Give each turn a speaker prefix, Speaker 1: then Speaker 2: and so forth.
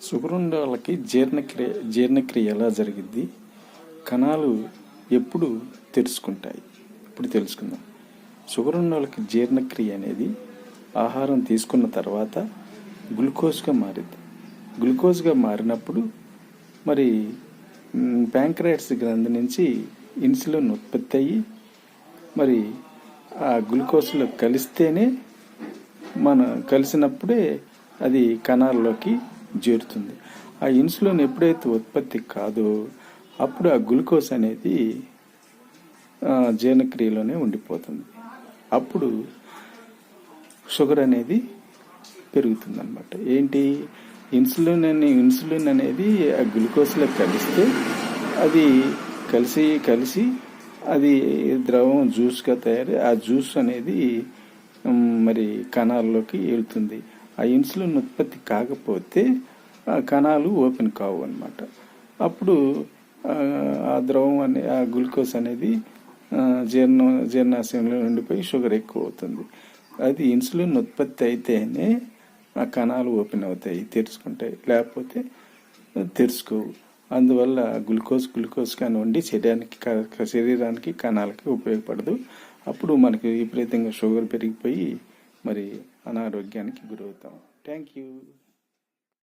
Speaker 1: Sugar ఉన్న వాళ్ళకి జీర్ణక్రియ ఎలా జరిగిద్ది, కణాలు ఎప్పుడు తెరుచుకుంటాయి, ఇప్పుడు తెలుసుకుందాం. షుగర్ ఉన్న వాళ్ళకి జీర్ణక్రియ అనేది ఆహారం తీసుకున్న తర్వాత గ్లూకోజ్గా మారిద్ది. గ్లూకోజ్గా మారినప్పుడు మరి ప్యాంక్రియాటిస్ గ్రంథి నుంచి ఇన్సులిన్ ఉత్పత్తి అయ్యి మరి ఆ గ్లూకోజ్లో కలిసినప్పుడే అది కణాల్లోకి చేరుతుంది. ఆ ఇన్సులిన్ ఎప్పుడైతే ఉత్పత్తి కాదో అప్పుడు ఆ గ్లూకోజ్ అనేది జీర్ణక్రియలోనే ఉండిపోతుంది. అప్పుడు షుగర్ అనేది పెరుగుతుంది అన్నమాట. ఏంటి, ఇన్సులిన్ అనేది ఆ గ్లూకోజ్లో కలిస్తే అది కలిసి అది ద్రవం జ్యూస్గా తయారై ఆ జ్యూస్ అనేది మరి కణాల్లోకి వెళ్తుంది. ఆ ఇన్సులిన్ ఉత్పత్తి కాకపోతే ఆ కణాలు ఓపెన్ కావు అన్నమాట. అప్పుడు ఆ ద్రవం ఆ గ్లూకోజ్ అనేది జీర్ణాశయంలో ఉండిపోయి షుగర్ ఎక్కువ అవుతుంది. అది ఇన్సులిన్ ఉత్పత్తి అయితేనే ఆ కణాలు ఓపెన్ అవుతాయి, తెరుచుకుంటాయి, లేకపోతే తెరుచుకోవు. అందువల్ల గ్లూకోజ్ కానివ్వండి శరీరానికి కణాలకి ఉపయోగపడదు. అప్పుడు మనకి విపరీతంగా షుగర్ పెరిగిపోయి మరి అనారోగ్యానికి గురవుతాం. Thank you.